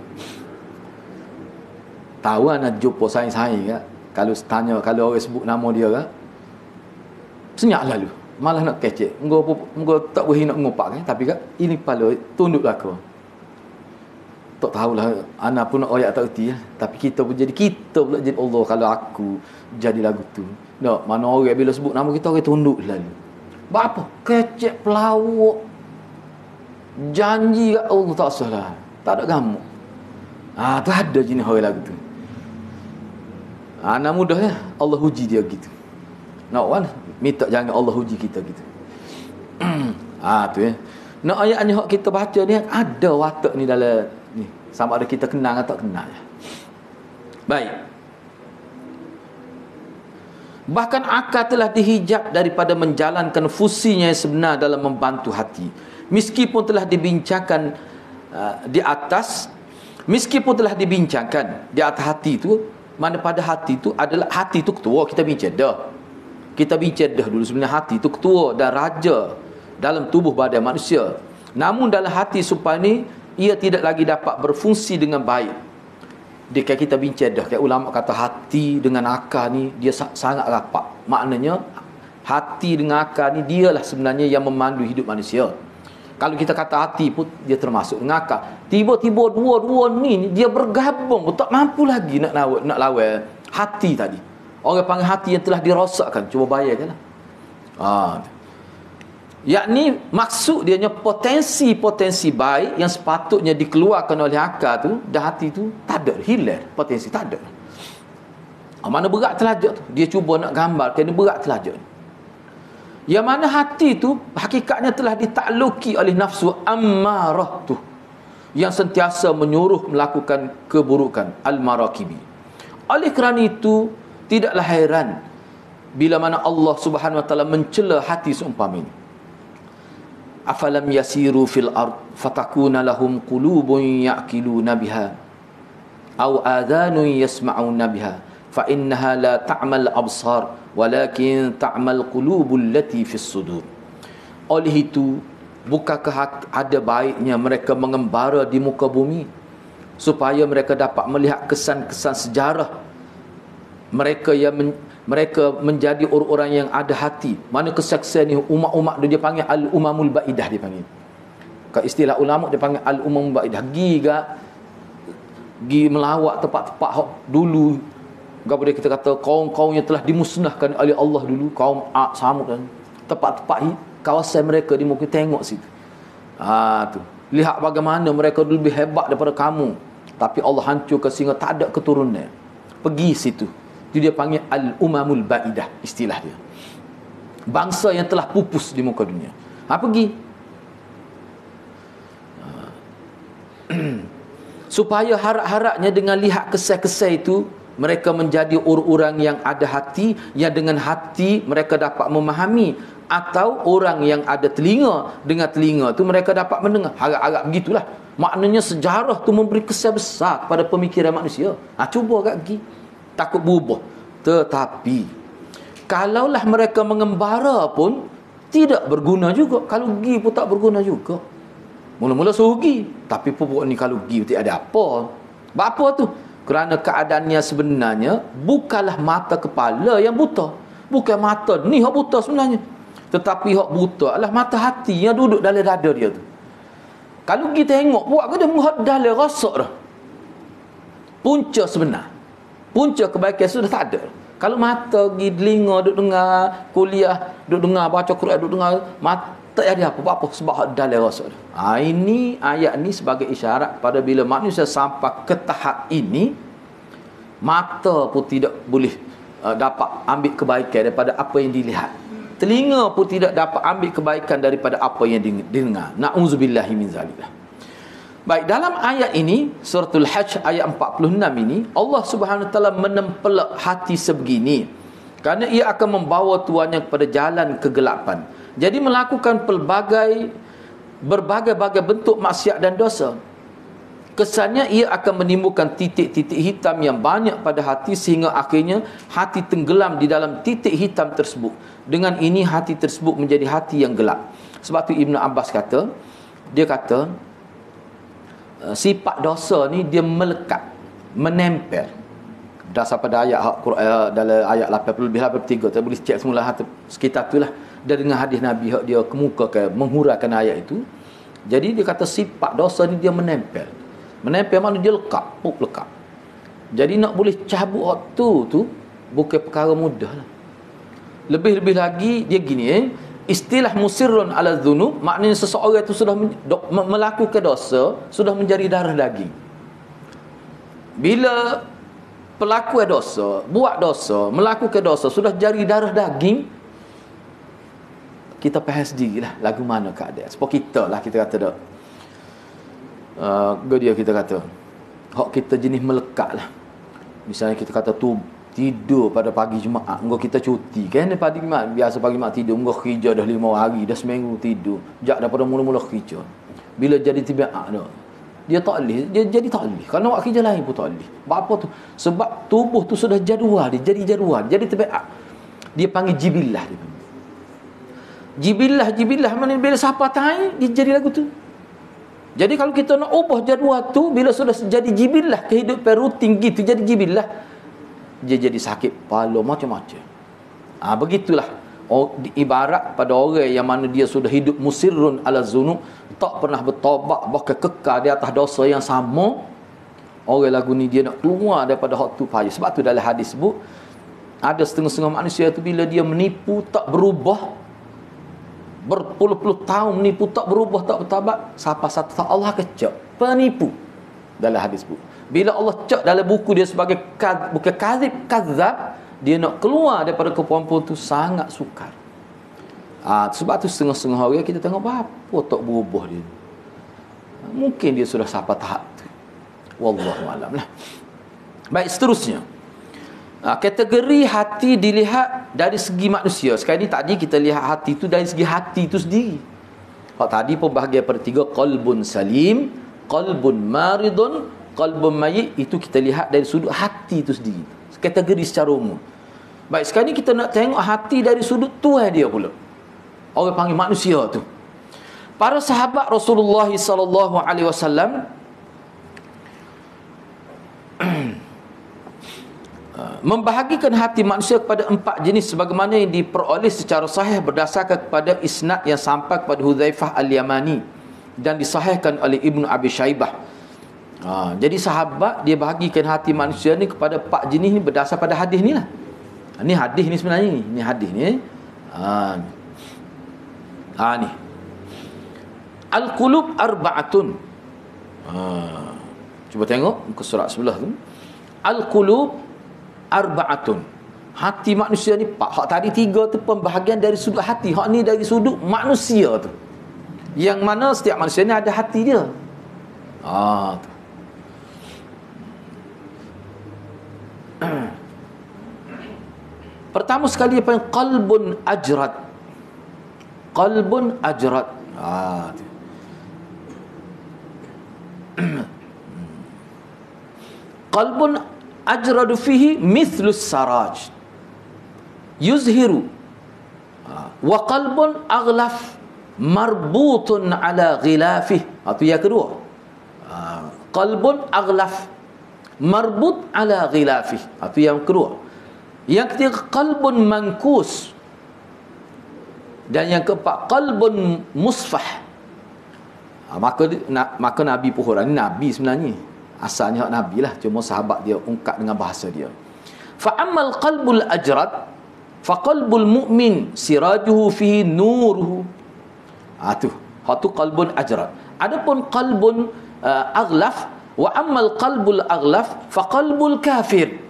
Tahu nak jumpa saing-saing kan? Kalau tanya, kalau orang sebut nama dia kan, senyap lalu. Malah nak kecek. Engkau tak boleh nak ngopak kan? Tapi kan, ini kepala tunduklah kau. Tak tahulah, anak pun nak royak tak erti lah. Tapi kita pun jadi, kita pula jadi Allah kalau aku jadi lagu tu. Tak, mana orang bila sebut nama kita, orang tunduk lalu. Apa? Kecek, pelawak. Janji kat Allah tak salah. Tak ada gamuk. Tu ada jenis orang lagu tu. Anak mudah ya, Allah uji dia gitu. Nak kan? Minta jangan Allah uji kita gitu. Tu ya. Nak ayat ni hak kita baca ni ada watak ni dalam ni. Sama ada kita kenal atau tak kenal. Baik. Bahkan akal telah dihijab daripada menjalankan fungsinya yang sebenar dalam membantu hati. Meskipun telah dibincangkan di atas, meskipun telah dibincangkan di atas hati itu, mana pada hati itu adalah, hati itu ketua, kita bincang dah. Kita bincang dah dulu sebenarnya hati itu ketua dan raja dalam tubuh badan manusia. Namun dalam hati supaya ni ia tidak lagi dapat berfungsi dengan baik. Dia kayak kita bincang dah, kayak ulama kata hati dengan akal ni dia sangat rapat. Maknanya hati dengan akal ni dialah sebenarnya yang memandu hidup manusia. Kalau kita kata hati pun dia termasuk dengan akal. Tiba-tiba dua-dua ni dia bergabung, tak mampu lagi nak lawan hati tadi. Orang panggil hati yang telah dirosakkan. Cuba bayangkanlah. Yakni maksud dia potensi-potensi baik yang sepatutnya dikeluarkan oleh akal tu, dan hati tu tak ada, hilang potensi, tak ada. Mana berat telajak tu, dia cuba nak gambarkan dia berat telajak. Yang mana hati tu hakikatnya telah ditakluki oleh nafsu ammarah tu, yang sentiasa menyuruh melakukan keburukan, al-marakibi. Oleh kerana itu tidaklah heran bila mana Allah Subhanahu wa taala mencela hati seumpama ini. Afalam yasiru fil ard fatakuna lahum qulubun ya'qiluna biha aw adhanun yasma'una biha fa innaha la ta'mal absar walakin ta'mal qulubul lati fis sudur. Oleh itu, bukankah ada baiknya mereka mengembara di muka bumi supaya mereka dapat melihat kesan-kesan sejarah mereka yang mereka menjadi orang-orang yang ada hati. Mana kesaksian ni umat-umat dia panggil al-umamul baidah, dia panggil. Kat istilah ulama dia panggil al-umamul baidah. Gi melawat tempat-tempat dulu. Gapo dia kita kata kaum-kaum yang telah dimusnahkan oleh Allah dulu, kaum Ad, Samud dan tempat-tempat kawasan mereka di muka tengok situ. Tu. Lihat bagaimana mereka lebih hebat daripada kamu, tapi Allah hancurkan sehingga tak ada keturunan. Pergi situ. Itu dia panggil al-umamul baidah, istilah dia. Bangsa yang telah pupus di muka dunia. Pergi. Supaya harap-harapnya dengan lihat kesah-kesah itu, mereka menjadi orang-orang yang ada hati, yang dengan hati mereka dapat memahami, atau orang yang ada telinga, dengan telinga tu mereka dapat mendengar. Harap-harap begitulah. Maknanya sejarah tu memberi kesan besar kepada pemikiran manusia. Cuba agak pergi. Takut berubah. Tetapi kalaulah mereka mengembara pun tidak berguna juga. Kalau pergi pun tak berguna juga. Mula-mula suruh pergi, tapi pupuk ni kalau pergi tak ada apa. Apa tu? Kerana keadaannya sebenarnya bukanlah mata kepala yang buta. Bukan mata ni yang buta sebenarnya. Tetapi yang buta adalah mata hati yang duduk dalam dada dia tu. Kalau kita tengok, buat ke dia muhad dalam rasak dah. Punca sebenar, punca kebaikan sudah tak ada. Kalau mata pergi telinga duduk dengar kuliah, duduk dengar baca Quran, duduk dengar, mata tak ada apa-apa sebab dalam rasa. Ini ayat ni sebagai isyarat pada bila manusia sampai ke tahap ini, mata pun tidak boleh dapat ambil kebaikan daripada apa yang dilihat. Telinga pun tidak dapat ambil kebaikan daripada apa yang didengar. Na'udzubillahi min zalik. Baik, dalam ayat ini suratul Hajj ayat 46 ini Allah Subhanahu Wa Taala menempelak hati sebegini kerana ia akan membawa tuannya kepada jalan kegelapan. Jadi melakukan berbagai-bagai bentuk maksiat dan dosa. Kesannya ia akan menimbulkan titik-titik hitam yang banyak pada hati sehingga akhirnya hati tenggelam di dalam titik hitam tersebut. Dengan ini hati tersebut menjadi hati yang gelap. Sebab tu Ibn Abbas kata, sifat dosa ni dia melekat, menempel. Dasar pada ayat Quran dalam ayat 83 tak boleh cek semula sekitar itulah. Dan dengan hadis Nabi dia kemukakan menghuraikan ayat itu. Jadi dia kata sifat dosa ni dia menempel. Menempel mana dia lekat. Jadi nak boleh cabut waktu tu bukan perkara mudah lah. Lebih-lebih lagi dia gini istilah musirrun ala dhunub maknanya seseorang itu sudah melakukan dosa, sudah menjadi darah daging. Bila pelaku dosa, buat dosa, melakukan dosa sudah jadi darah daging, kita faham sendirilah lagu mana keadaan. Sebab kita lah kita kata dak. Kita kata hak kita jenis melekat lah. Misalnya kita kata tu tidur pada pagi Jumaat, engkau kita cuti kan pagi Jumaat, biasa pagi Jumaat tidur, engkau kerja dah 5 hari, dah seminggu tidur, jak daripada mula-mula kerja. Bila jadi tibiat dah, dia tak boleh, dia jadi tak boleh. Kerana buat kerja lain pun tak boleh. Apa tu? Sebab tubuh tu sudah jadual, dia jadi jadual, jadi tibiat. Dia panggil jibillah dia. Jibillah mana bila siapa tahu dia jadi lagu tu. Jadi kalau kita nak ubah jadual tu, bila sudah jadi jibillah, kehidupan rutin gitu jadi jibillah, dia jadi sakit kepala macam-macam. Begitulah. Ibarat pada orang yang mana dia sudah hidup musirrun ala zunub, tak pernah bertaubat, bahkan kekal di atas dosa yang sama. Orang lagu ni dia nak keluar daripada hak tu payah. Sebab tu dalam hadis sebut ada setengah-setengah manusia tu bila dia menipu tak berubah, berpuluh-puluh tahun menipu tak berubah, tak bertaubat, siapa satu tak Allah kecap penipu. Dalam hadis sebut bila Allah cak dalam buku dia sebagai bukan kadzab, dia nak keluar daripada kepampuan tu sangat sukar. Sebab tu setengah-setengah orang kita tengok apa tak berubah dia. Mungkin dia sudah sampai tahap tu. Wallahu alam lah. Baik, seterusnya. Kategori hati dilihat dari segi manusia. Sekarang ni tadi kita lihat hati tu dari segi hati tu sendiri. Tadi pembahagian pertiga, qalbun salim, qalbun maridun, qalbun mayyit, itu kita lihat dari sudut hati itu sendiri. Kategori secara umum. Baik, sekarang ni kita nak tengok hati dari sudut Tuhan dia pula. Orang panggil manusia tu. Para sahabat Rasulullah sallallahu alaihi wasallam membahagikan hati manusia kepada 4 jenis sebagaimana yang diperoleh secara sahih berdasarkan kepada isnad yang sampai kepada Hudzaifah Al-Yamani dan disahihkan oleh Ibnu Abi Syaibah. Jadi sahabat dia bahagikan hati manusia ni kepada 4 jenis ni berdasar pada hadis ni lah. Ni hadis ni sebenarnya ni. Ni hadis ni. Ni. Al-qulub arba'atun. Cuba tengok muka surat sebelah tu. Al-qulub arba'atun. Hati manusia ni 4. Hak tadi 3 tu pembahagian dari sudut hati. Hak ni dari sudut manusia tu. Yang mana setiap manusia ni ada hati dia. Tu. Pertama sekali apa yang qalbun ajrad. Qalbun ajrad. Qalbun ajradu fihi mithlus saraj yuzhiru wa qalbun aghlaf marbutun ala ghilafih. Itu yang kedua. Qalbun aghlaf marbut ala ghilafih. Itu yang kedua. Yang ketiga qalbun mankus. Dan yang keempat qalbun musfah. Maka Nabi Puhurani Nabi sebenarnya. Asalnya Nabi lah, cuma sahabat dia ungkap dengan bahasa dia. Fa ammal qalbul ajrad fa qalbul mu'min sirajuhu fihi nuruhu. Tu qalbun ajrad. Adapun qalbun aghlaf, wa ammal qalbul aghlaf fa qalbul kafir.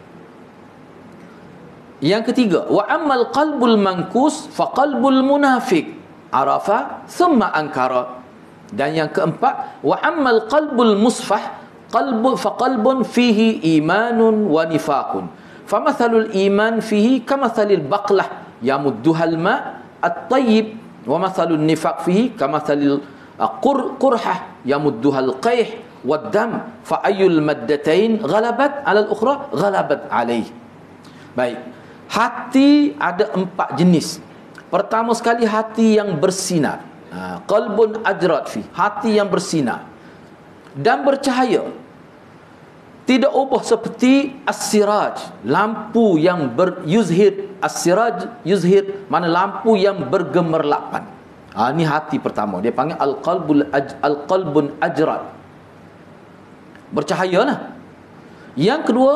Yang ketiga, wa ammal qalbul mankus fa qalbul munafiq arafa thumma ankara. Dan yang keempat, wa ammal qalbul musfah qalbun fihi imanun wa nifaqun. Famathalul iman fihi kamathalil baqlah yamudduhal ma' at-tayyib, wa mathalun nifaq fihi kamathalil qurhah yamudduhal qayh wad-dam, fa ayyul maddatain ghalabat 'ala al-ukhra ghalabat 'alayh. Baik. Hati ada 4 jenis. Pertama sekali hati yang bersinar. Qalbun ajrad fi, hati yang bersinar dan bercahaya. Tidak ubah seperti as-siraj, lampu yang yuzhir. As-siraj yuzhir, mana lampu yang bergemerlapan. Ini hati pertama, dia panggil al-qalbun ajrad, bercahayalah. Yang kedua,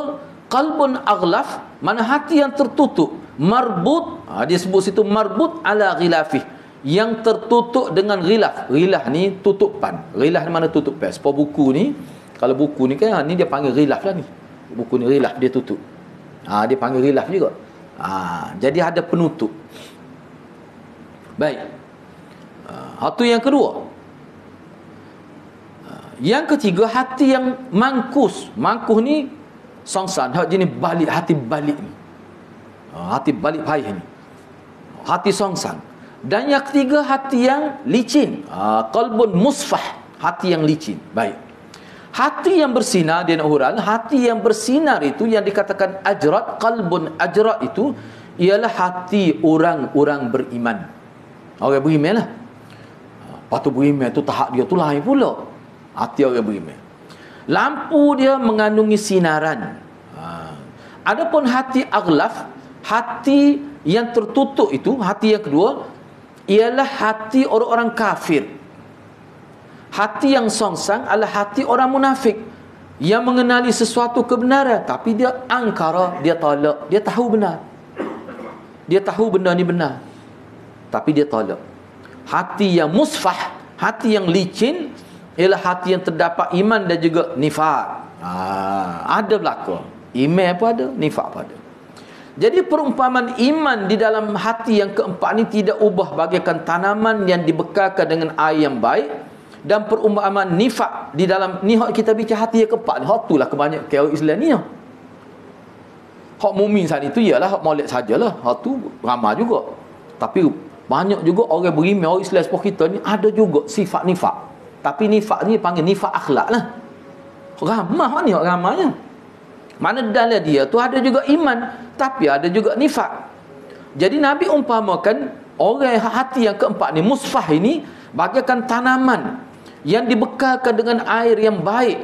qalbun aghlaf, mana hati yang tertutup, marbut, dia sebut situ marbut ala ghilafih, yang tertutup dengan ghilaf. Ghilaf ni tutupan. Ghilaf ni mana tutupan. Sebab buku ni, kalau buku ni kan, ni dia panggil ghilaf lah ni. Buku ni ghilaf, dia tutup. Dia panggil ghilaf juga. Jadi ada penutup. Baik. Itu yang kedua. Yang ketiga, hati yang mangkus. Mangkus ni songsan, hak jenis balik, hati balik ni. Hati balik payah ni. Hati songsan. Dan yang ketiga, hati yang licin. Qalbun musfah, hati yang licin. Baik. Hati yang bersinar, dia nak huraikan, hati yang bersinar itu yang dikatakan ajrad, qalbun ajrad itu ialah hati orang-orang beriman. Orang beriman lah. Lepas tu beriman tu tahap dia tu lain pula. Hati orang beriman. Lampu dia mengandungi sinaran. Adapun hati aghlaf, hati yang tertutup itu, hati yang kedua ialah hati orang-orang kafir. Hati yang songsang adalah hati orang munafik yang mengenali sesuatu kebenaran, tapi dia angkara, dia tolak. Dia tahu benar, dia tahu benda ni benar, tapi dia tolak. Hati yang musfah, hati yang licin, ialah hati yang terdapat iman dan juga nifaq. Ada belaka. Iman pun ada, nifaq pun ada. Jadi perumpamaan iman di dalam hati yang keempat ni tidak ubah bagaikan tanaman yang dibekalkan dengan air yang baik. Dan perumpamaan nifaq di dalam ni, hak kita bicara hati yang keempat ni, hak itulah kebanyakan orang Islam ni. Hak mukmin saat itu ialah hak molek sajalah, hak tu ramai juga. Tapi banyak juga orang beriman, orang Islam seperti kita ni ada juga sifat nifaq. Tapi nifaq ni panggil nifaq akhlak lah. Ramah ni, ramanya. Mana dalam dia tu ada juga iman, tapi ada juga nifaq. Jadi Nabi umpamakan orang hati yang keempat ni, musfah ini, bagaikan tanaman yang dibekalkan dengan air yang baik.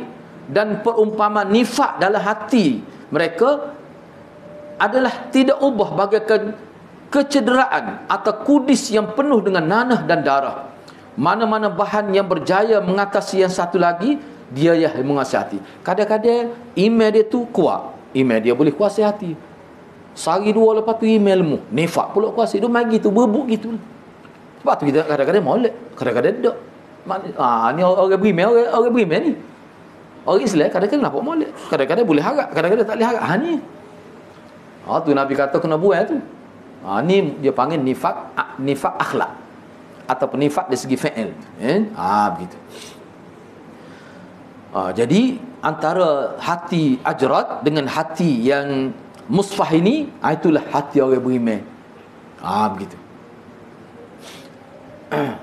Dan perumpamaan nifaq dalam hati mereka adalah tidak ubah bagaikan kecederaan atau kudis yang penuh dengan nanah dan darah. Mana-mana bahan yang berjaya mengatasi yang satu lagi, dia yang menguasai hati. Kadang-kadang iman dia tu kuat, iman dia boleh kuasai hati. Sehari dua lepas tu iman ilmu, nifaq pula kuasai. Dia main gitu, berbuk gitu. Sebab tu kita kadang-kadang molek, kadang-kadang tak. Ni orang beriman, orang beriman ni. Orang Islam kadang-kadang nampak molek, kadang-kadang boleh harap, kadang-kadang tak boleh harap. Ni. Tu Nabi kata kena buat tu. Ni dia panggil nifaq akhlak ataupun nifaq dari segi fi'il. Begitu. Jadi antara hati ajrad dengan hati yang musfah ini, itulah hati orang beriman. Begitu.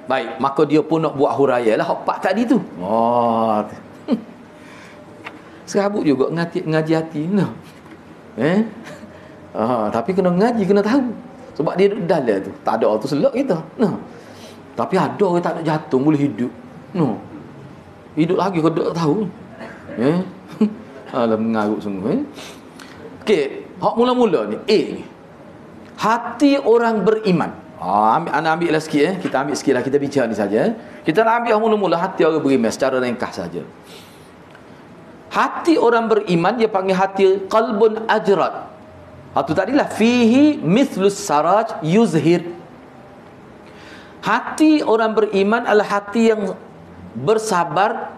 Baik, maka dia pun nak buat huraian lah hak pak tadi tu. Serabut juga ngaji hati no. Tapi kena ngaji, kena tahu. Sebab dia duduk dalam tu, tak ada orang tu selak kita. Tapi ada orang tak nak jatuh boleh hidup. Hidup lagi kau tak tahu. Alah mengarut sungguh. Okey, hak mula-mula ni ni. Hati orang beriman. Anda ambil lah sikit. Kita ambil sikit lah, kita bincang ni saja. Kita nak ambil mula-mula hati orang beriman secara ringkas saja. Hati orang beriman dia panggil hati qalbun ajrad. Itu tadilah fihi mithlus saraj yuzhir. Hati orang beriman adalah hati yang bersabar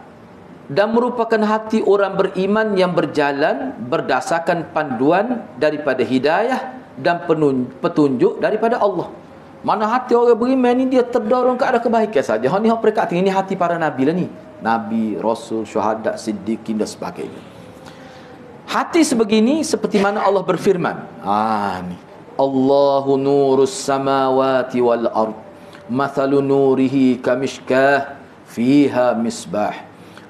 dan merupakan hati orang beriman yang berjalan berdasarkan panduan daripada hidayah dan petunjuk daripada Allah. Mana hati orang beriman ni dia terdorong ke arah kebaikan saja. Ni peringkat tinggi ni hati para nabi lah ni. Nabi, rasul, syuhada, siddiqin dan sebagainya. Hati sebegini seperti mana Allah berfirman. Ni. Allahu nurus samawati wal ard. Mathalu nurihi kamishkah fiha misbah.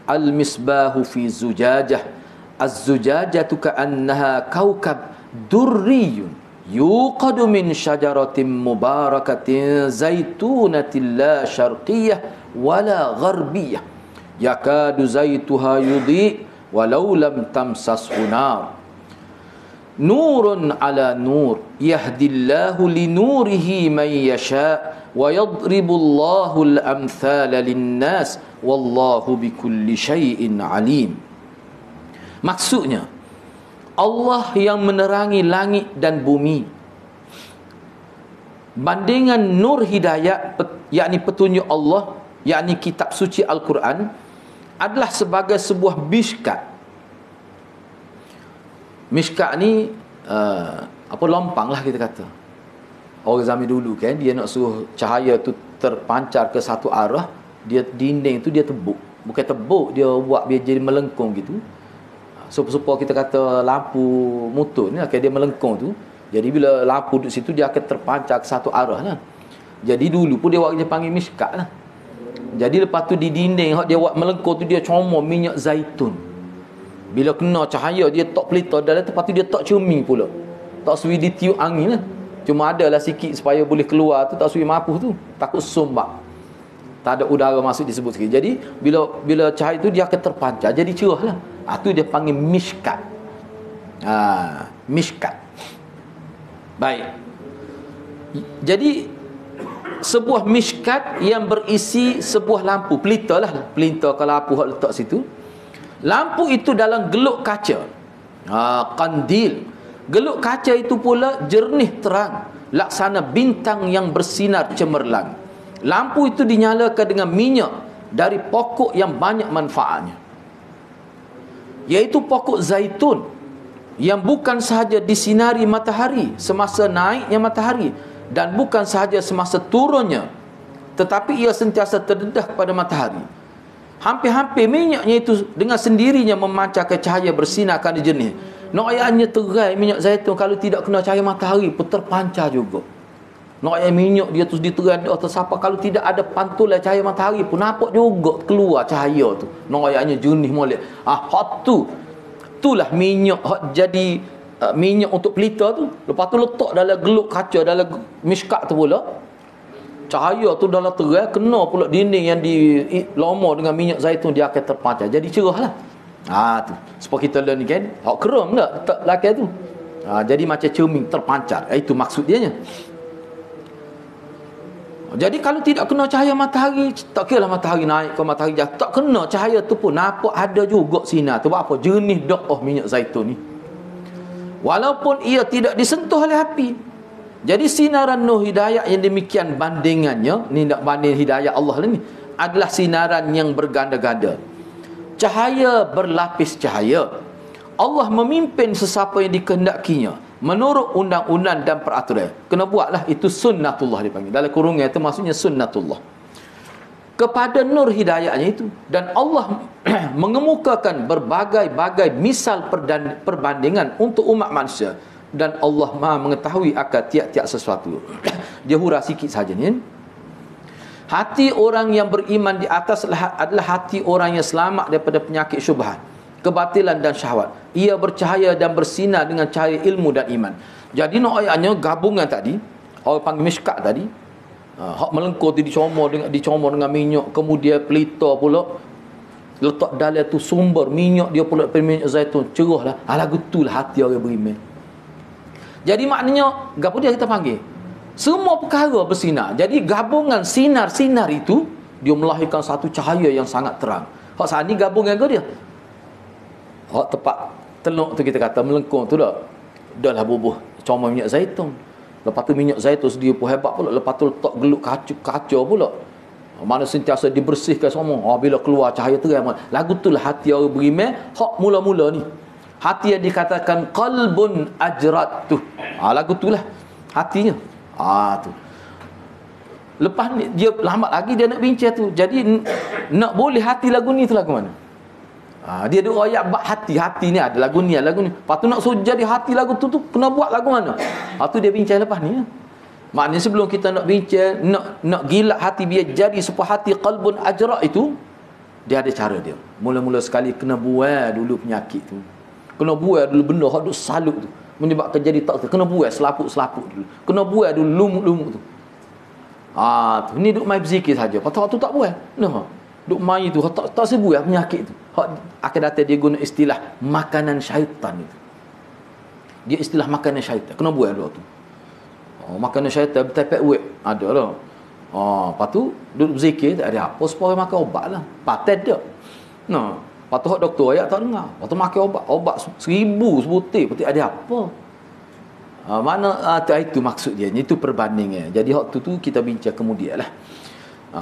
Al misbahu fi zujajah. Az-zujajatu ka'annaha kaukab durriyun yuqadu min syajaratin mubarakatin zaitunatin la syarqiyah wala gharbiyah yakadu zaituha yudhi walau lam tamsashu nar nurun ala nur yahdillahu linurihi man yasha wa yadribullahu al-amthala linnas wallahu bikulli syai'in alim. Maksudnya Allah yang menerangi langit dan bumi. Bandingan nur hidayah, yakni petunjuk Allah, yakni kitab suci Al-Quran, adalah sebagai sebuah mishkat. Mishkat ni lompang lah kita kata. Orang zaman dulu kan, dia nak suruh cahaya tu terpancar ke satu arah, dia dinding tu dia tebuk. Bukan tebuk, dia buat biar jadi melengkung gitu. Supaya kita kata lampu motor ni dia melengkung tu. Jadi bila lampu duduk situ dia akan terpancar ke satu arah lah. Jadi dulu pun dia panggil mishkat lah. Jadi lepas tu di dinding dia buat melengkung tu dia comor minyak zaitun. Bila kena cahaya dia tak pelita dah, lepas tu dia tak cermin pula. Tak sui ditiup angin lah. Cuma adalah sikit supaya boleh keluar tu, tak sui mampu tu. Takut sumbak. Tak ada udara masuk disebut sikit. Jadi bila cahaya tu dia akan terpancar jadi cerah lah. Itu dia panggil mishkat. Mishkat. Baik. Jadi sebuah mishkat yang berisi sebuah lampu, pelita lah, pelita ke lampu hak letak situ. Lampu itu dalam geluk kaca. Kandil. Geluk kaca itu pula jernih terang, laksana bintang yang bersinar cemerlang. Lampu itu dinyalakan dengan minyak dari pokok yang banyak manfaatnya, iaitu pokok zaitun, yang bukan sahaja disinari matahari semasa naiknya matahari, dan bukan sahaja semasa turunnya, tetapi ia sentiasa terdedah kepada matahari. Hampir-hampir minyaknya itu dengan sendirinya memancarkan cahaya bersinar kerana jernih. Nak ayatnya terai minyak zaitun, kalau tidak kena cahaya matahari pun terpancar juga. Nak ayat minyak dia tu diterai di atas apa, kalau tidak ada pantulan cahaya matahari pun nampak juga keluar cahaya tu. Nak ayatnya jernih molek. Hot tu. Itulah minyak hot jadi minyak untuk pelita tu. Lepas tu letak dalam geluk kaca, dalam mishkat tu pula. Cahaya tu dalam terai kena pula dinding yang dilomor dengan minyak zaitun, dia akan terpancar jadi cerah lah. Tu supaya kita learn kan, hak keram tak letak lakai tu. Jadi macam cermin terpancar. Itu maksud dia nya. Jadi kalau tidak kena cahaya matahari, tak kira lah matahari naik ke matahari jatuh, tak kena cahaya tu pun nampak ada juga sinar tu. Sebab apa? Jernih dah minyak zaitun ni, walaupun ia tidak disentuh oleh api. Jadi sinaran nur hidayah yang demikian bandingannya, ni nak banding hidayah Allah ni, adalah sinaran yang berganda-ganda. Cahaya berlapis cahaya. Allah memimpin sesiapa yang dikehendakinya menurut undang-undang dan peraturan. Kena buatlah, itu sunnatullah dipanggil. Dalam kurungan itu maksudnya sunnatullah. Kepada nur hidayahnya itu. Dan Allah mengemukakan berbagai-bagai misal perbandingan untuk umat manusia. Dan Allah Maha mengetahui akan tiap-tiap sesuatu. Dia hurah sikit saja ni. Hati orang yang beriman di atas adalah hati orang yang selamat daripada penyakit syubhat, kebatilan dan syahwat. Ia bercahaya dan bersinar dengan cahaya ilmu dan iman. Jadi nak ayatnya gabungan tadi, orang panggil mishkat tadi, hak melengkung tu dicomor dengan minyak, kemudian pelita pula letak dalam tu sumber minyak dia pula minyak zaitun, cerahlah. Lagu itulah hati orang beriman. Jadi maknanya gapo dia kita panggil? Semua perkara bersinar. Jadi gabungan sinar-sinar itu dia melahirkan satu cahaya yang sangat terang. Hak saat ni gabungan ke dia? Hak tepat teluk tu kita kata melengkung tu dah lah bubuh comor minyak zaitun. Lepas tu minyak zaitun sedia pun hebat pula. Lepas tu letak geluk kaca pula. Mana sentiasa dibersihkan semua. Bila keluar cahaya terang. Lagu itulah hati orang beriman. Hak mula-mula ni. Hati yang dikatakan qalbun ajrat tu. Lagu itulah hatinya. Tu. Lepas ni dia lambat lagi dia nak bincang tu. Jadi nak boleh hati lagu ni tu lagu mana? Dia ada ayat bab hati ni ada lagu ni, lagu ni. Lepas tu nak suruh jadi hati lagu tu kena buat lagu mana? Tu dia bincang lepas ni. Maknanya sebelum kita nak bincang, nak gilat hati biar jadi sebuah hati qalbun ajra' itu, dia ada cara dia. Mula-mula sekali kena buai dulu penyakit tu. Kena buai dulu benda hak duk salut tu. Menyebabkan jadi tak kena buai selaput-selaput dulu. Kena buai dulu lumuk-lumuk tu. Tu ni duk main berzikir saja. Patut tu tak buai. Nah, duk main tu tak sebuai penyakit tu. Hak akan datang dia guna istilah makanan syaitan itu. Dia istilah makanan syaitan. Kena buai dulu tu. Makanan syaitan bertepek wek ada lah. Lepas tu duduk berzikir tak ada apa supaya makan obat lah. Paten dia. Nah, lepas tu doktor ayat tak dengar. Lepas tu makan obat 1000 sebutir pun tak ada apa. Mana itu maksud dia. Itu perbandingan. Jadi waktu tu kita bincang kemudian lah.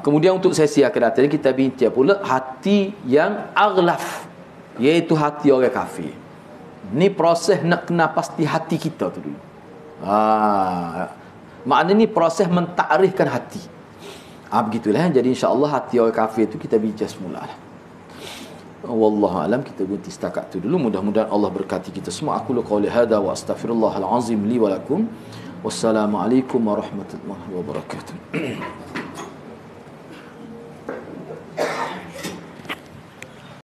Kemudian untuk sesi akan datang kita bincang pula hati yang aghlaf, iaitu hati orang kafir. Ni proses nak kena pasti hati kita tu dulu. Maknanya ni proses mentakrifkan hati. Begitulah. Jadi insya-Allah hati orang kafir tu kita bincang semula lah. Wallahu alam, kita berhenti setakat tu dulu. Mudah-mudahan Allah berkati kita semua. Aku qauli hadza wa astaghfirullahal azim li wa lakum. Wassalamualaikum warahmatullahi wabarakatuh.